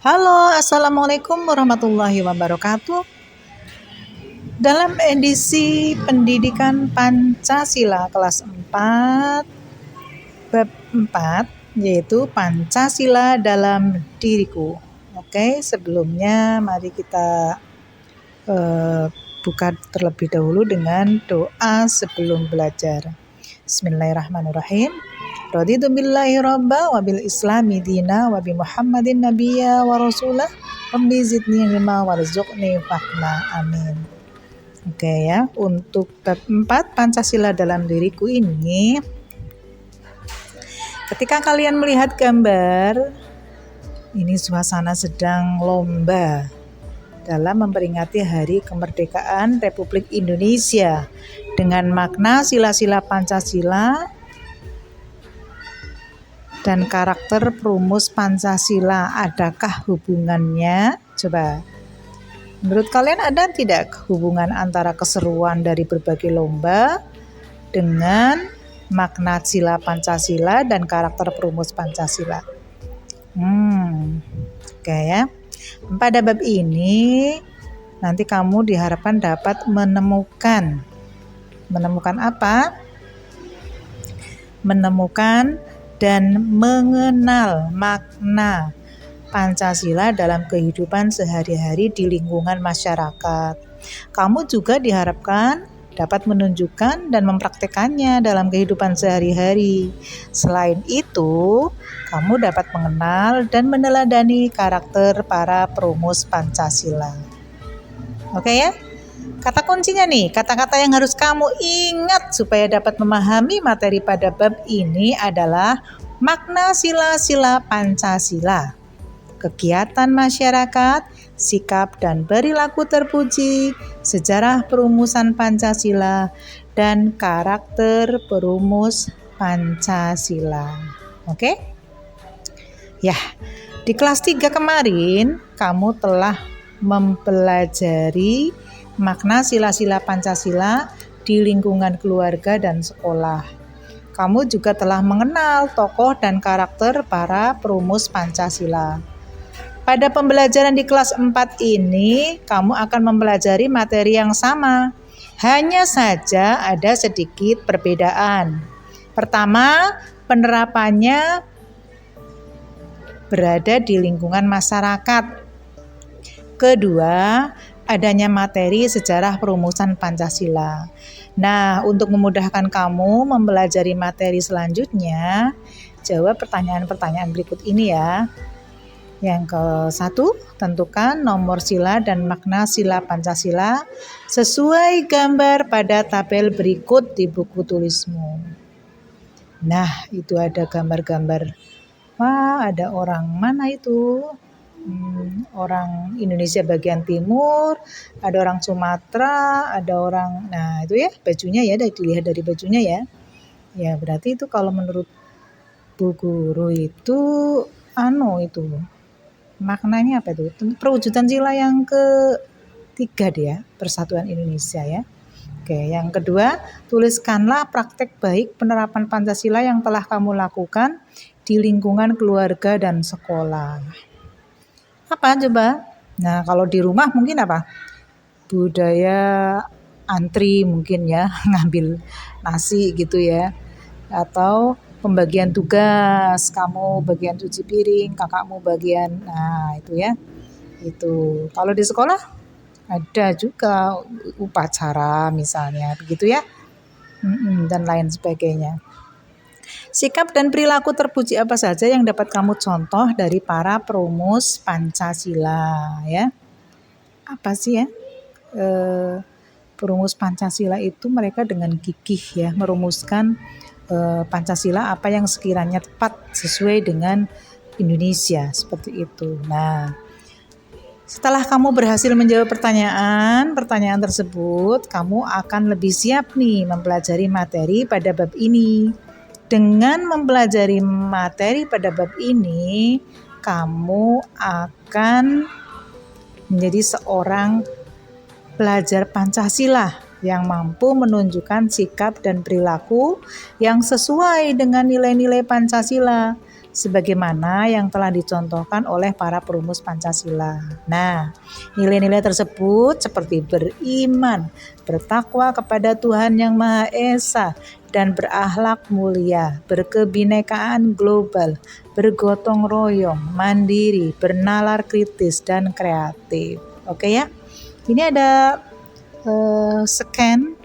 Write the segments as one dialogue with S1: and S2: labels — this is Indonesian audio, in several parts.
S1: Halo, Assalamualaikum warahmatullahi wabarakatuh. Dalam edisi pendidikan Pancasila kelas 4, bab 4, yaitu Pancasila dalam diriku. Oke, sebelumnya mari kita buka terlebih dahulu dengan doa sebelum belajar. Bismillahirrahmanirrahim. Raditu billahi robba wa bil islami dina wa bi muhammadin nabiyya wa rasulah rabbi zidni ilma warzuqni fahma. Amin. Oke ya, untuk bab 4 Pancasila dalam diriku ini, ketika kalian melihat gambar ini, suasana sedang lomba dalam memperingati Hari Kemerdekaan Republik Indonesia dengan makna sila-sila Pancasila dan karakter perumus Pancasila. Adakah hubungannya? Coba, menurut kalian ada tidak hubungan antara keseruan dari berbagai lomba dengan makna sila Pancasila dan karakter perumus Pancasila? Oke ya. Pada bab ini nanti kamu diharapkan dapat menemukan apa? Menemukan dan mengenal makna Pancasila dalam kehidupan sehari-hari di lingkungan masyarakat. Kamu juga diharapkan dapat menunjukkan dan mempraktekannya dalam kehidupan sehari-hari. Selain itu, kamu dapat mengenal dan meneladani karakter para perumus Pancasila. Oke ya? Kata kuncinya nih, kata-kata yang harus kamu ingat supaya dapat memahami materi pada bab ini adalah makna sila-sila Pancasila, kegiatan masyarakat, sikap dan perilaku terpuji, sejarah perumusan Pancasila, dan karakter perumus Pancasila. Oke? Ya, di kelas 3 kemarin kamu telah mempelajari makna sila-sila Pancasila di lingkungan keluarga dan sekolah. Kamu juga telah mengenal tokoh dan karakter para perumus Pancasila. Pada pembelajaran di kelas 4 ini, kamu akan mempelajari materi yang sama. Hanya saja ada sedikit perbedaan. Pertama, penerapannya berada di lingkungan masyarakat. Kedua, adanya materi sejarah perumusan Pancasila. Nah, untuk memudahkan kamu mempelajari materi selanjutnya, jawab pertanyaan-pertanyaan berikut ini ya. Yang ke-1, tentukan nomor sila dan makna sila Pancasila sesuai gambar pada tabel berikut di buku tulismu. Nah, itu ada gambar-gambar. Wah, ada orang mana itu? Orang Indonesia bagian timur, ada orang Sumatera, ada orang, nah itu ya bajunya ya, dilihat dari bajunya ya. Ya berarti itu kalau menurut Bu Guru itu itu maknanya apa itu? Perwujudan sila yang ketiga dia, Persatuan Indonesia ya. Oke, yang kedua, tuliskanlah praktek baik penerapan Pancasila yang telah kamu lakukan di lingkungan keluarga dan sekolah. Apa coba? Nah, kalau di rumah mungkin apa? Budaya antri mungkin ya, ngambil nasi gitu ya. Atau pembagian tugas, kamu bagian cuci piring, kakakmu bagian, nah itu ya. Itu. Kalau di sekolah ada juga upacara misalnya, begitu ya. Dan lain sebagainya. Sikap dan perilaku terpuji apa saja yang dapat kamu contoh dari para perumus Pancasila ya? Apa sih ya? Perumus Pancasila itu mereka dengan gigih ya merumuskan Pancasila apa yang sekiranya tepat sesuai dengan Indonesia, seperti itu. Nah, setelah kamu berhasil menjawab pertanyaan tersebut, kamu akan lebih siap nih mempelajari materi pada bab ini. Dengan mempelajari materi pada bab ini, kamu akan menjadi seorang pelajar Pancasila yang mampu menunjukkan sikap dan perilaku yang sesuai dengan nilai-nilai Pancasila sebagaimana yang telah dicontohkan oleh para perumus Pancasila. Nah, nilai-nilai tersebut seperti beriman, bertakwa kepada Tuhan Yang Maha Esa, dan berakhlak mulia, berkebinekaan global, bergotong royong, mandiri, bernalar kritis, dan kreatif. Oke ya, ini ada scan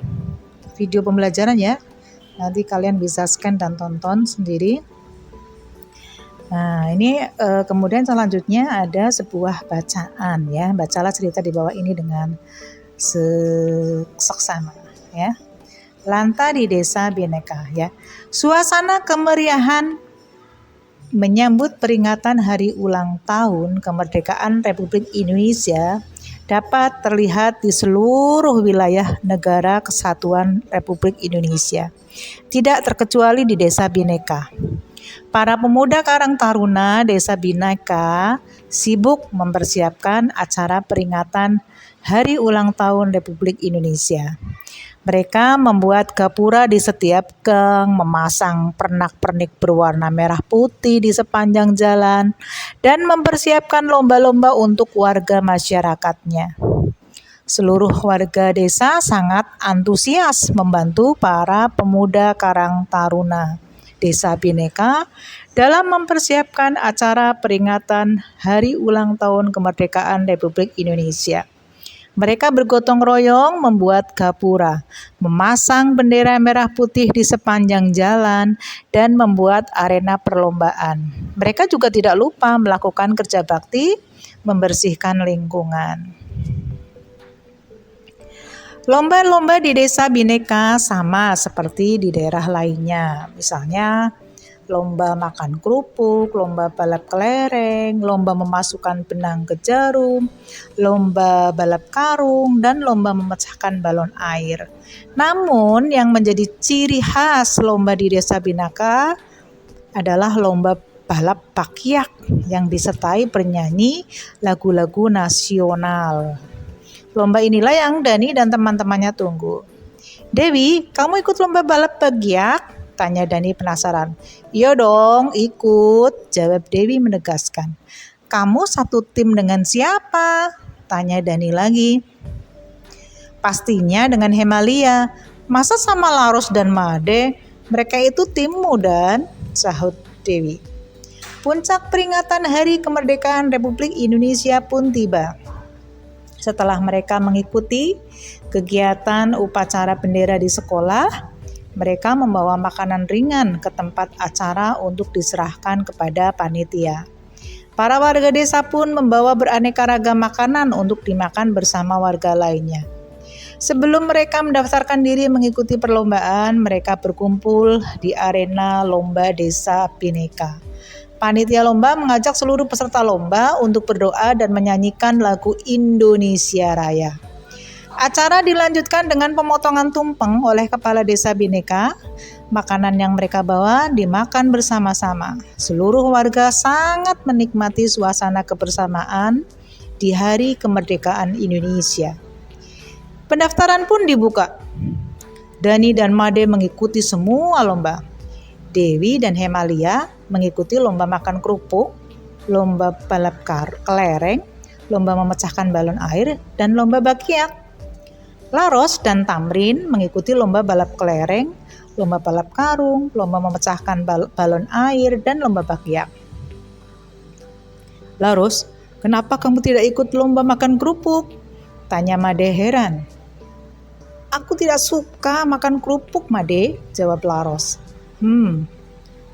S1: video pembelajaran ya. Nanti kalian bisa scan dan tonton sendiri. Nah, ini kemudian selanjutnya ada sebuah bacaan ya. Bacalah cerita di bawah ini dengan seksama ya. Lanta di Desa Bhinneka ya. Suasana kemeriahan menyambut peringatan hari ulang tahun kemerdekaan Republik Indonesia dapat terlihat di seluruh wilayah Negara Kesatuan Republik Indonesia, tidak terkecuali di Desa Bhinneka. Para pemuda Karang Taruna Desa Bhinneka sibuk mempersiapkan acara peringatan Hari Ulang Tahun Republik Indonesia. Mereka membuat gapura di setiap gang, memasang pernak-pernik berwarna merah putih di sepanjang jalan, dan mempersiapkan lomba-lomba untuk warga masyarakatnya. Seluruh warga desa sangat antusias membantu para pemuda Karang Taruna Desa Bhinneka dalam mempersiapkan acara peringatan Hari Ulang Tahun Kemerdekaan Republik Indonesia. Mereka bergotong royong membuat gapura, memasang bendera merah putih di sepanjang jalan, dan membuat arena perlombaan. Mereka juga tidak lupa melakukan kerja bakti, membersihkan lingkungan. Lomba-lomba di Desa Bhinneka sama seperti di daerah lainnya. Misalnya lomba makan kerupuk, lomba balap kelereng, lomba memasukkan benang ke jarum, lomba balap karung, dan lomba memecahkan balon air. Namun yang menjadi ciri khas lomba di Desa Bhinneka adalah lomba balap bakyak yang disertai bernyanyi lagu-lagu nasional. Lomba inilah yang Dani dan teman-temannya tunggu. Dewi, kamu ikut lomba balap bakyak? Tanya Dani penasaran. Iya dong, ikut, jawab Dewi menegaskan. Kamu satu tim dengan siapa? Tanya Dani lagi. Pastinya dengan Hemalia. Masa sama Laros dan Made? Mereka itu timmu dan, sahut Dewi. Puncak peringatan Hari Kemerdekaan Republik Indonesia pun tiba. Setelah mereka mengikuti kegiatan upacara bendera di sekolah, mereka membawa makanan ringan ke tempat acara untuk diserahkan kepada panitia. Para warga desa pun membawa beraneka ragam makanan untuk dimakan bersama warga lainnya. Sebelum mereka mendaftarkan diri mengikuti perlombaan, mereka berkumpul di arena lomba Desa Bhinneka. Panitia lomba mengajak seluruh peserta lomba untuk berdoa dan menyanyikan lagu Indonesia Raya. Acara dilanjutkan dengan pemotongan tumpeng oleh Kepala Desa Bhinneka. Makanan yang mereka bawa dimakan bersama-sama. Seluruh warga sangat menikmati suasana kebersamaan di Hari Kemerdekaan Indonesia. Pendaftaran pun dibuka. Dani dan Made mengikuti semua lomba. Dewi dan Hemalia mengikuti lomba makan kerupuk, lomba balap kelereng, lomba memecahkan balon air, dan lomba bakyak. Laros dan Tamrin mengikuti lomba balap kelereng, lomba balap karung, lomba memecahkan balon air, dan lomba bakyak. Laros, kenapa kamu tidak ikut lomba makan kerupuk? Tanya Made heran. Aku tidak suka makan kerupuk, Made, jawab Laros.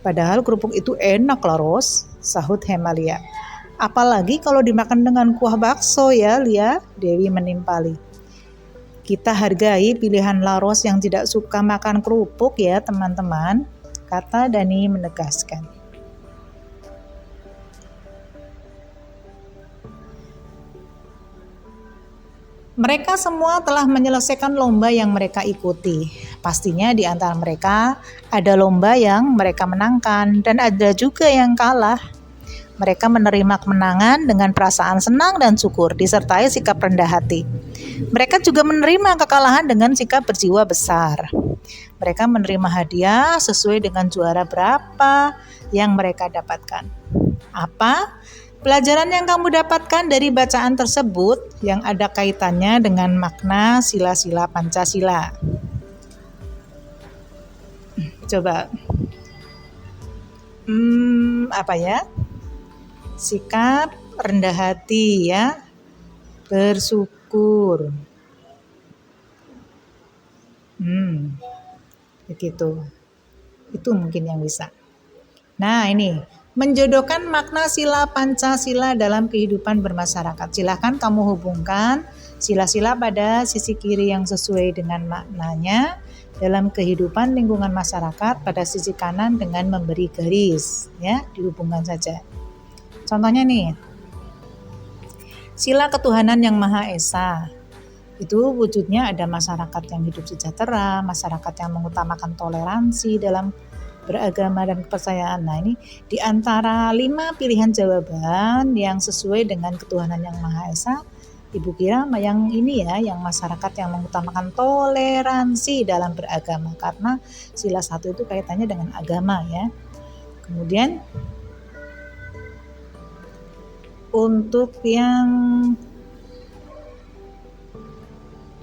S1: Padahal kerupuk itu enak, Laros, sahut Hemalia. Apalagi kalau dimakan dengan kuah bakso ya, Lia, Dewi menimpali. Kita hargai pilihan Laros yang tidak suka makan kerupuk ya, teman-teman, kata Dani menegaskan. Mereka semua telah menyelesaikan lomba yang mereka ikuti. Pastinya di antara mereka ada lomba yang mereka menangkan dan ada juga yang kalah. Mereka menerima kemenangan dengan perasaan senang dan syukur disertai sikap rendah hati. Mereka juga menerima kekalahan dengan sikap berjiwa besar. Mereka menerima hadiah sesuai dengan juara berapa yang mereka dapatkan. Apa pelajaran yang kamu dapatkan dari bacaan tersebut yang ada kaitannya dengan makna sila-sila Pancasila? Coba. Apa ya? Sikap rendah hati ya, bersyukur. Begitu. Itu mungkin yang bisa. Nah, ini menjodohkan makna sila Pancasila dalam kehidupan bermasyarakat. Silahkan kamu hubungkan sila-sila pada sisi kiri yang sesuai dengan maknanya dalam kehidupan lingkungan masyarakat, pada sisi kanan dengan memberi garis, ya, dihubungkan saja. Contohnya nih, sila ketuhanan yang Maha Esa. Itu wujudnya ada masyarakat yang hidup sejahtera, masyarakat yang mengutamakan toleransi dalam beragama dan kepercayaan. Nah, ini di antara 5 pilihan jawaban yang sesuai dengan ketuhanan yang Maha Esa, Ibu kira yang ini ya, yang masyarakat yang mengutamakan toleransi dalam beragama, karena sila 1 itu kaitannya dengan agama ya. Kemudian untuk yang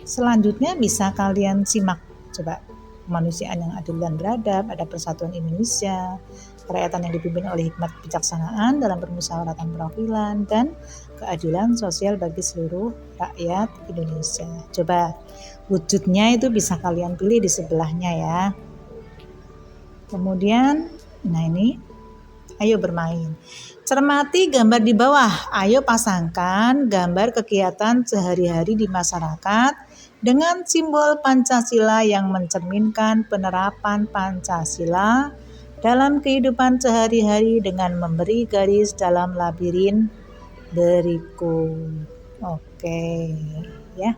S1: selanjutnya bisa kalian simak coba. Kemanusiaan yang adil dan beradab, ada persatuan Indonesia, kerakyatan yang dipimpin oleh hikmat kebijaksanaan dalam permusyawaratan perwakilan, dan keadilan sosial bagi seluruh rakyat Indonesia. Coba wujudnya itu bisa kalian pilih di sebelahnya ya. Kemudian, nah ini, ayo bermain. Cermati gambar di bawah. Ayo pasangkan gambar kegiatan sehari-hari di masyarakat dengan simbol Pancasila yang mencerminkan penerapan Pancasila dalam kehidupan sehari-hari dengan memberi garis dalam labirin berikut. Oke, ya.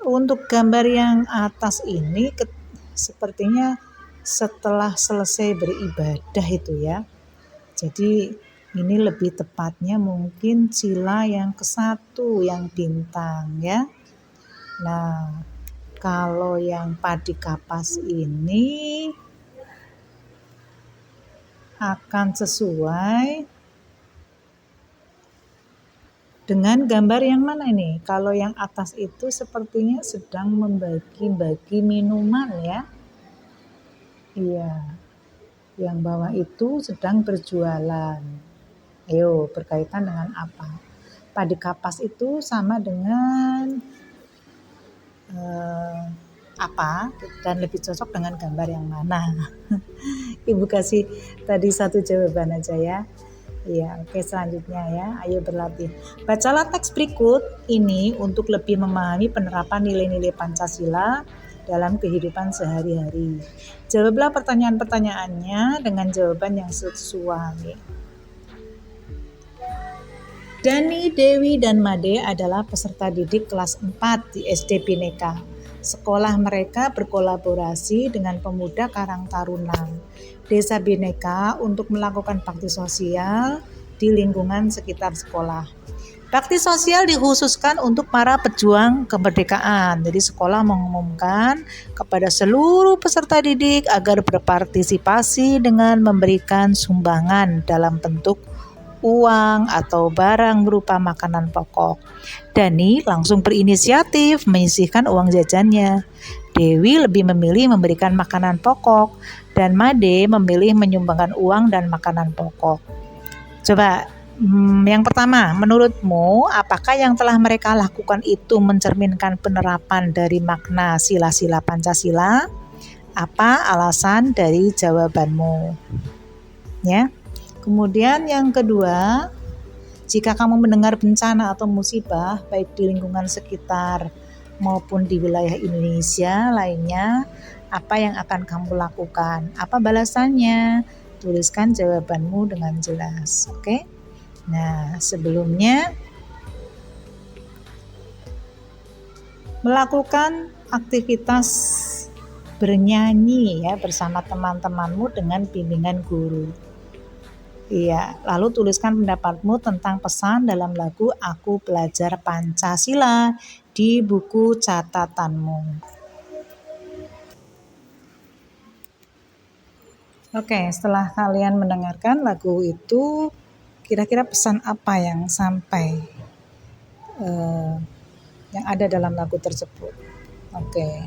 S1: Untuk gambar yang atas ini sepertinya setelah selesai beribadah itu ya. Jadi ini lebih tepatnya mungkin sila yang ke-1 yang bintang ya. Nah, kalau yang padi kapas ini akan sesuai dengan gambar yang mana ini? Kalau yang atas itu sepertinya sedang membagi-bagi minuman ya. Iya. Yang bawah itu sedang berjualan. Ayo, berkaitan dengan apa? Padi kapas itu sama dengan apa, dan lebih cocok dengan gambar yang mana? Ibu kasih tadi 1 jawaban aja ya. Iya, oke, selanjutnya ya. Ayo berlatih. Bacalah teks berikut ini untuk lebih memahami penerapan nilai-nilai Pancasila dalam kehidupan sehari-hari. Jawablah pertanyaan-pertanyaannya dengan jawaban yang sesuai. Dani, Dewi, dan Made adalah peserta didik kelas 4 di SD Bhinneka. Sekolah mereka berkolaborasi dengan pemuda Karang Taruna Desa Bhinneka untuk melakukan bakti sosial di lingkungan sekitar sekolah. Bakti sosial dikhususkan untuk para pejuang kemerdekaan. Jadi sekolah mengumumkan kepada seluruh peserta didik agar berpartisipasi dengan memberikan sumbangan dalam bentuk uang atau barang berupa makanan pokok. Dani langsung berinisiatif menyisihkan uang jajannya. Dewi lebih memilih memberikan makanan pokok, dan Made memilih menyumbangkan uang dan makanan pokok. Coba, yang pertama, menurutmu apakah yang telah mereka lakukan itu mencerminkan penerapan dari makna sila-sila Pancasila? Apa alasan dari jawabanmu? Ya. Kemudian yang kedua, jika kamu mendengar bencana atau musibah baik di lingkungan sekitar maupun di wilayah Indonesia lainnya, apa yang akan kamu lakukan? Apa balasannya? Tuliskan jawabanmu dengan jelas, oke? Nah, sebelumnya melakukan aktivitas bernyanyi ya bersama teman-temanmu dengan bimbingan guru. Iya, lalu tuliskan pendapatmu tentang pesan dalam lagu Aku Belajar Pancasila di buku catatanmu. Oke, setelah kalian mendengarkan lagu itu, kira-kira pesan apa yang sampai eh, yang ada dalam lagu tersebut? Oke,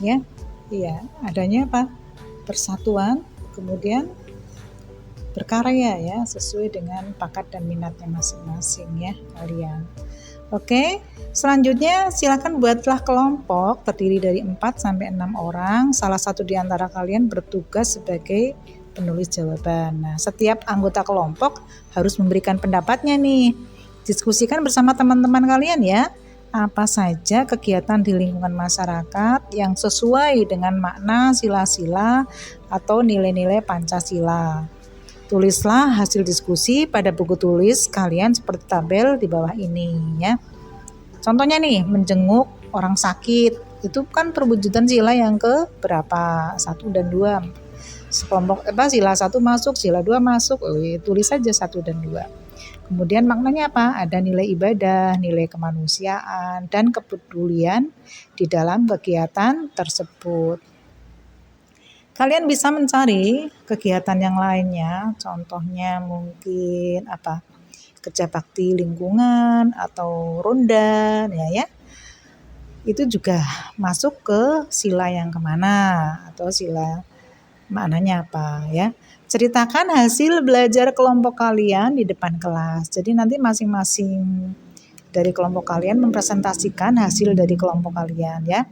S1: ya, iya, adanya apa? Persatuan, kemudian berkarya ya, sesuai dengan bakat dan minatnya masing-masing ya kalian. Oke, selanjutnya silakan buatlah kelompok terdiri dari 4 sampai 6 orang. Salah satu di antara kalian bertugas sebagai penulis jawaban. Nah, setiap anggota kelompok harus memberikan pendapatnya nih. Diskusikan bersama teman-teman kalian ya. Apa saja kegiatan di lingkungan masyarakat yang sesuai dengan makna sila-sila atau nilai-nilai Pancasila. Tulislah hasil diskusi pada buku tulis kalian seperti tabel di bawah ini ya. Contohnya nih, menjenguk orang sakit. Itu kan perwujudan sila yang ke berapa? 1 dan 2. Sekelompok sila 1 masuk, sila 2 masuk. Tulis saja 1 dan 2. Kemudian maknanya apa? Ada nilai ibadah, nilai kemanusiaan, dan kepedulian di dalam kegiatan tersebut. Kalian bisa mencari kegiatan yang lainnya, contohnya mungkin apa? Kerja bakti lingkungan atau ronda ya. Itu juga masuk ke sila yang kemana atau sila maknanya apa ya. Ceritakan hasil belajar kelompok kalian di depan kelas. Jadi nanti masing-masing dari kelompok kalian mempresentasikan hasil dari kelompok kalian ya.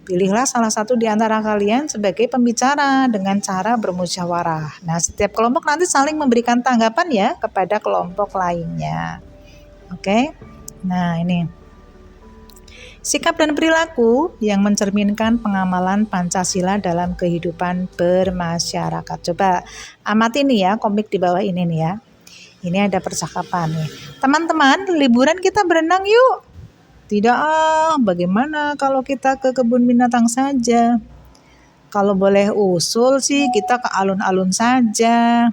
S1: Pilihlah salah satu di antara kalian sebagai pembicara dengan cara bermusyawarah. Nah, setiap kelompok nanti saling memberikan tanggapan ya kepada kelompok lainnya. Oke. Nah, ini sikap dan perilaku yang mencerminkan pengamalan Pancasila dalam kehidupan bermasyarakat. Coba amati nih ya komik di bawah ini nih ya. Ini ada percakapan nih. Teman-teman, liburan kita berenang yuk. Tidak bagaimana kalau kita ke kebun binatang saja? Kalau boleh usul sih kita ke alun-alun saja.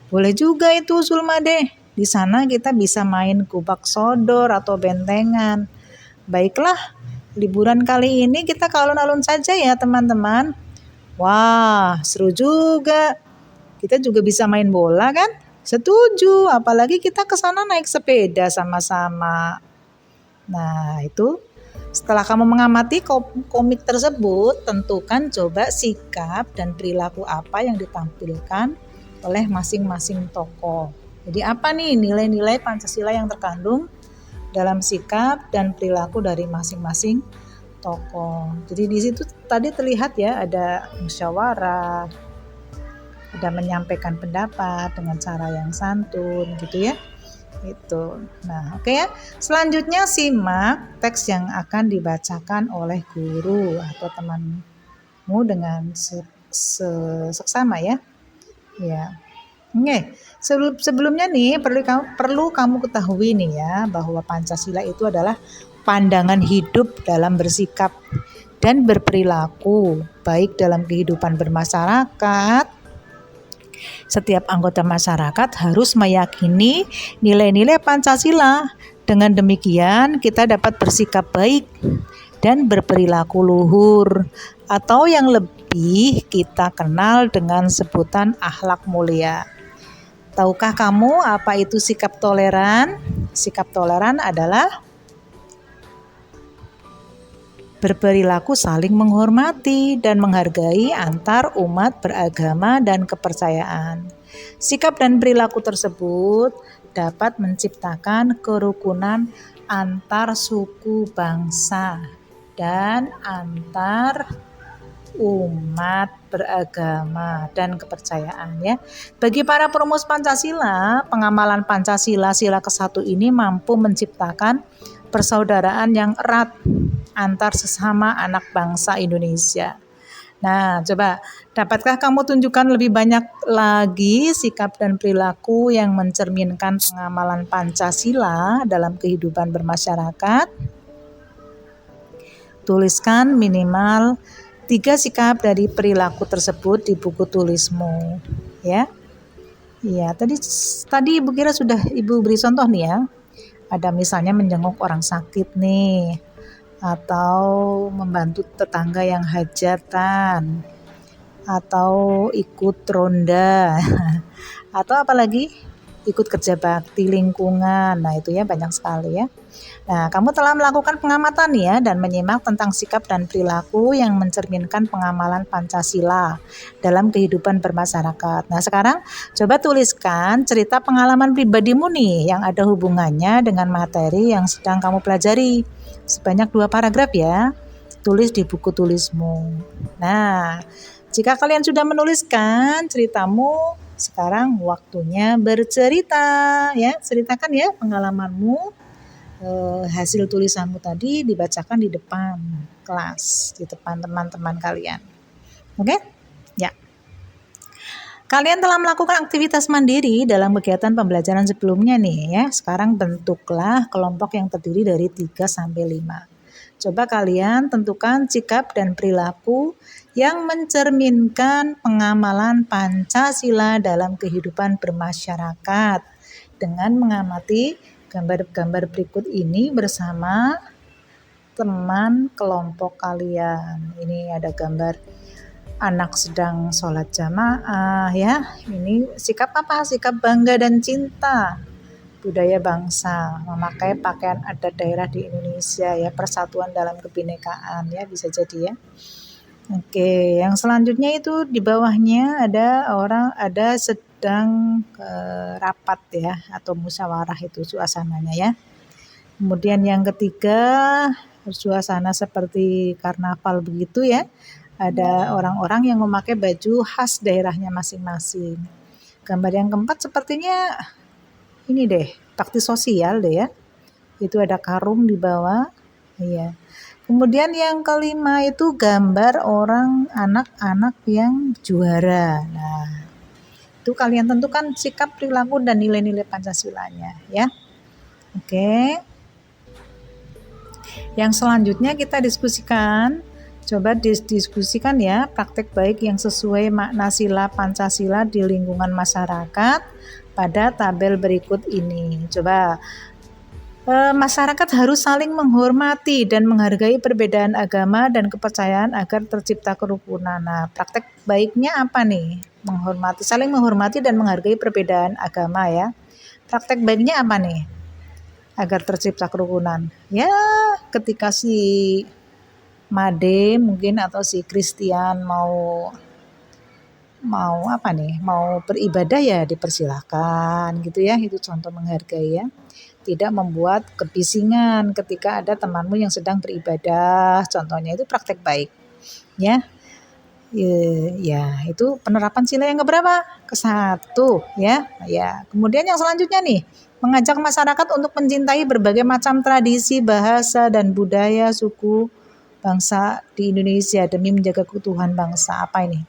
S1: Boleh juga itu usul Made. Di sana kita bisa main kubak sodor atau bentengan. Baiklah, liburan kali ini kita ke alun-alun saja ya teman-teman. Wah, seru juga. Kita juga bisa main bola kan? Setuju, apalagi kita ke sana naik sepeda sama-sama. Nah, itu setelah kamu mengamati komik tersebut, tentukan coba sikap dan perilaku apa yang ditampilkan oleh masing-masing tokoh. Jadi apa nih nilai-nilai Pancasila yang terkandung dalam sikap dan perilaku dari masing-masing tokoh. Jadi di situ tadi terlihat ya ada musyawarah, ada menyampaikan pendapat dengan cara yang santun gitu ya. Itu. Nah, oke ya. Selanjutnya simak teks yang akan dibacakan oleh guru atau temanmu dengan seksama ya. Ya. Oke. Sebelumnya nih perlu kamu ketahui nih ya bahwa Pancasila itu adalah pandangan hidup dalam bersikap dan berperilaku baik dalam kehidupan bermasyarakat. Setiap anggota masyarakat harus meyakini nilai-nilai Pancasila. Dengan demikian, kita dapat bersikap baik dan berperilaku luhur, atau yang lebih kita kenal dengan sebutan akhlak mulia. Tahukah kamu apa itu sikap toleran? Sikap toleran adalah berperilaku saling menghormati dan menghargai antar umat beragama dan kepercayaan. Sikap dan perilaku tersebut dapat menciptakan kerukunan antar suku bangsa dan antar umat beragama dan kepercayaan ya. Bagi para perumus Pancasila, pengamalan Pancasila sila ke-1 ini mampu menciptakan persaudaraan yang erat antar sesama anak bangsa Indonesia. Nah, coba dapatkah kamu tunjukkan lebih banyak lagi sikap dan perilaku yang mencerminkan pengamalan Pancasila dalam kehidupan bermasyarakat? Tuliskan minimal 3 sikap dari perilaku tersebut di buku tulismu, ya. Iya, tadi Ibu kira sudah Ibu beri contoh nih ya. Ada misalnya menjenguk orang sakit nih, atau membantu tetangga yang hajatan, atau ikut ronda atau apalagi ikut kerja bakti lingkungan. Nah, itu ya banyak sekali ya. Nah, kamu telah melakukan pengamatan ya dan menyimak tentang sikap dan perilaku yang mencerminkan pengamalan Pancasila dalam kehidupan bermasyarakat. Nah, sekarang coba tuliskan cerita pengalaman pribadimu nih yang ada hubungannya dengan materi yang sedang kamu pelajari. Sebanyak 2 paragraf ya. Tulis di buku tulismu. Nah, jika kalian sudah menuliskan ceritamu, sekarang waktunya bercerita ya. Ceritakan ya pengalamanmu. Hasil tulisanmu tadi dibacakan di depan kelas, di depan teman-teman kalian. Oke? Ya. Kalian telah melakukan aktivitas mandiri dalam kegiatan pembelajaran sebelumnya nih ya. Sekarang bentuklah kelompok yang terdiri dari 3 sampai 5. Coba kalian tentukan sikap dan perilaku yang mencerminkan pengamalan Pancasila dalam kehidupan bermasyarakat dengan mengamati gambar-gambar berikut ini bersama teman kelompok kalian. Ini ada gambar anak sedang sholat jamaah ya. Ini sikap apa? Sikap bangga dan cinta budaya bangsa, memakai pakaian adat daerah di Indonesia ya, persatuan dalam kebinekaan ya, bisa jadi ya. Oke, yang selanjutnya itu di bawahnya ada sedang rapat ya atau musyawarah itu suasananya ya. Kemudian yang ketiga suasana seperti karnaval begitu ya. Ada orang-orang yang memakai baju khas daerahnya masing-masing. Gambar yang keempat sepertinya ini deh, bakti sosial deh ya. Itu ada karung di bawah. Iya. Kemudian yang kelima itu gambar orang anak-anak yang juara. Nah, itu kalian tentukan sikap, perilaku dan nilai-nilai Pancasilanya ya. Oke. Yang selanjutnya kita diskusikan. Coba diskusikan ya praktek baik yang sesuai makna sila Pancasila di lingkungan masyarakat pada tabel berikut ini. Coba masyarakat harus saling menghormati dan menghargai perbedaan agama dan kepercayaan agar tercipta kerukunan. Nah, praktek baiknya apa nih? Saling menghormati dan menghargai perbedaan agama ya. Praktek baiknya apa nih? Agar tercipta kerukunan. Ya, ketika si Made mungkin atau si Christian mau beribadah ya dipersilahkan gitu ya. Itu contoh menghargai ya. Tidak membuat kebisingan ketika ada temanmu yang sedang beribadah, contohnya itu praktek baik ya. Ya, itu penerapan sila yang keberapa? Ke-1 ya. Ya, kemudian yang selanjutnya nih, mengajak masyarakat untuk mencintai berbagai macam tradisi, bahasa dan budaya suku bangsa di Indonesia demi menjaga keutuhan bangsa. Apa ini?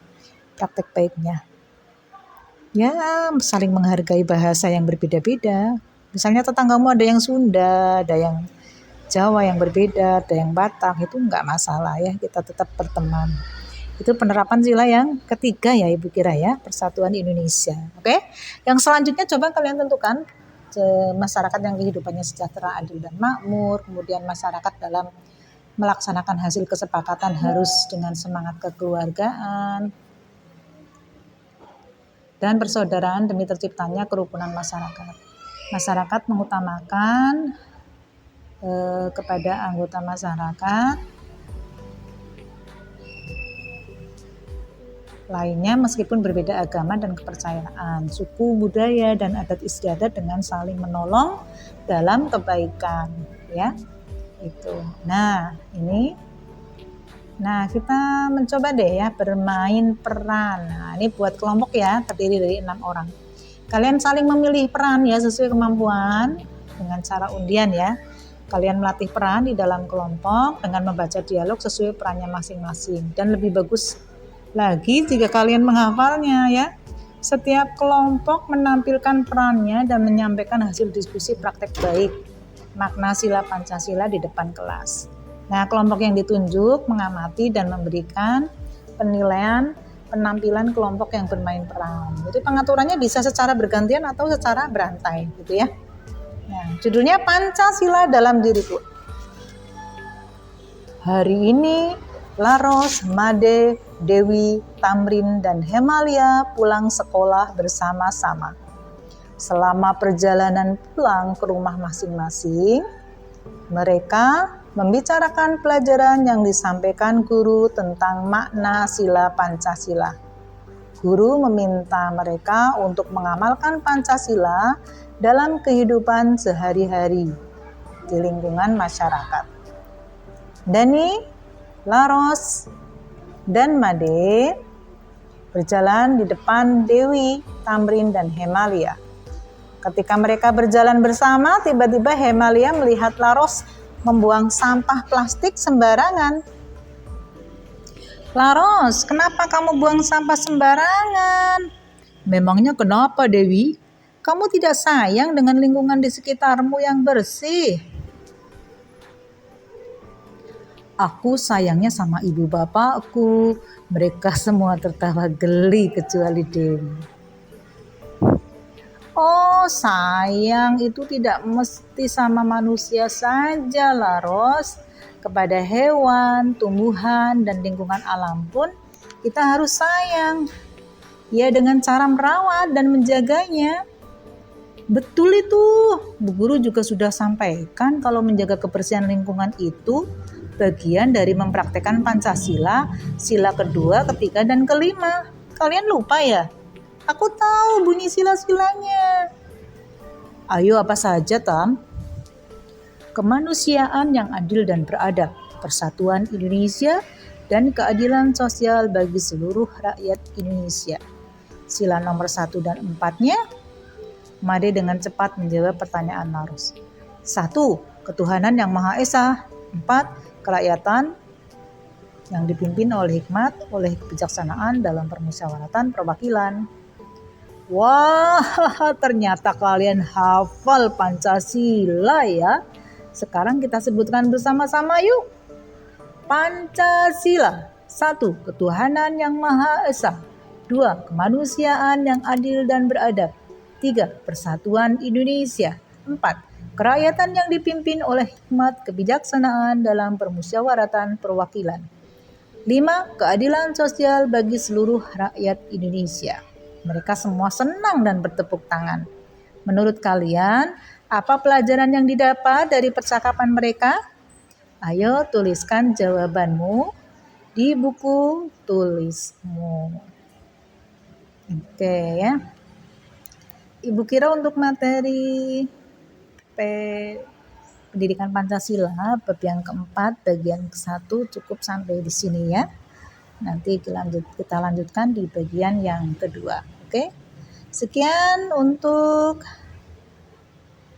S1: Praktek baiknya. Ya, saling menghargai bahasa yang berbeda-beda. Misalnya tetanggamu ada yang Sunda, ada yang Jawa yang berbeda, ada yang Batak, itu enggak masalah ya, kita tetap berteman. Itu penerapan sila yang ketiga ya Ibu kira ya, Persatuan Indonesia. Oke? Yang selanjutnya coba kalian tentukan masyarakat yang kehidupannya sejahtera, adil dan makmur, kemudian masyarakat dalam melaksanakan hasil kesepakatan harus dengan semangat kekeluargaan dan persaudaraan demi terciptanya kerukunan masyarakat. Masyarakat mengutamakan kepada anggota masyarakat lainnya meskipun berbeda agama dan kepercayaan, suku, budaya, dan adat istiadat dengan saling menolong dalam kebaikan ya. Itu. Nah, kita mencoba deh ya bermain peran. Nah, ini buat kelompok ya, terdiri dari 6 orang. Kalian saling memilih peran ya sesuai kemampuan dengan cara undian ya. Kalian melatih peran di dalam kelompok dengan membaca dialog sesuai perannya masing-masing. Dan lebih bagus lagi jika kalian menghafalnya ya. Setiap kelompok menampilkan perannya dan menyampaikan hasil diskusi praktek baik makna sila Pancasila di depan kelas. Nah, kelompok yang ditunjuk mengamati dan memberikan penilaian penampilan kelompok yang bermain peran. Jadi pengaturannya bisa secara bergantian atau secara berantai gitu ya. Nah, judulnya Pancasila dalam Diriku. Hari ini Laros, Made, Dewi, Tamrin, dan Hemalia pulang sekolah bersama-sama. Selama perjalanan pulang ke rumah masing-masing, mereka membicarakan pelajaran yang disampaikan guru tentang makna sila Pancasila. Guru meminta mereka untuk mengamalkan Pancasila dalam kehidupan sehari-hari di lingkungan masyarakat. Dani, Laros, dan Made berjalan di depan Dewi, Tamrin, dan Hemalia. Ketika mereka berjalan bersama, tiba-tiba Hemalia melihat Laros membuang sampah plastik sembarangan. Laros, kenapa kamu buang sampah sembarangan? Memangnya kenapa, Dewi? Kamu tidak sayang dengan lingkungan di sekitarmu yang bersih? Aku sayangnya sama ibu bapakku. Mereka semua tertawa geli kecuali Dewi. Oh, sayang itu tidak mesti sama manusia saja, Laros. Kepada hewan, tumbuhan, dan lingkungan alam pun kita harus sayang. Ya, dengan cara merawat dan menjaganya. Betul itu. Bu Guru juga sudah sampaikan kalau menjaga kebersihan lingkungan itu bagian dari mempraktekkan Pancasila, sila kedua, ketiga, dan kelima. Kalian lupa ya? Aku tahu bunyi sila-silanya. Ayo, apa saja, Tam? Kemanusiaan yang adil dan beradab, persatuan Indonesia, dan keadilan sosial bagi seluruh rakyat Indonesia. Sila nomor 1 dan 4-nya, Made dengan cepat menjawab pertanyaan Laros. 1. Ketuhanan yang Maha Esa. 4. Kerakyatan yang dipimpin oleh hikmat, oleh kebijaksanaan dalam permusyawaratan perwakilan. Wah, ternyata kalian hafal Pancasila ya. Sekarang kita sebutkan bersama-sama yuk. Pancasila. 1. Ketuhanan yang Maha Esa. 2. Kemanusiaan yang adil dan beradab. 3. Persatuan Indonesia. 4. Kerakyatan yang dipimpin oleh hikmat kebijaksanaan dalam permusyawaratan perwakilan. 5. Keadilan sosial bagi seluruh rakyat Indonesia. Mereka semua senang dan bertepuk tangan. Menurut kalian, apa pelajaran yang didapat dari percakapan mereka? Ayo tuliskan jawabanmu di buku tulismu. Oke ya. Ibu kira untuk materi pendidikan Pancasila bab yang keempat bagian ke-1 cukup sampai di sini ya. Nanti kita lanjutkan di bagian yang kedua. Oke. Sekian untuk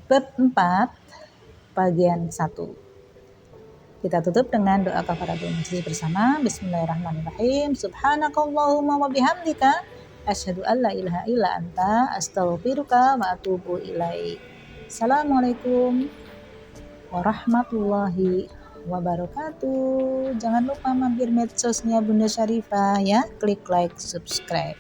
S1: bab 4 bagian 1. Kita tutup dengan doa kafaratul majlis bersama. Bismillahirrahmanirrahim. Subhanakallahumma wa bihamdika asyhadu an la ilaha illa anta astaghfiruka wa atubu ilaik. Assalamualaikum warahmatullahi wabarakatuh. Jangan lupa mampir medsosnya Bunda Syarifah ya. Klik like, subscribe.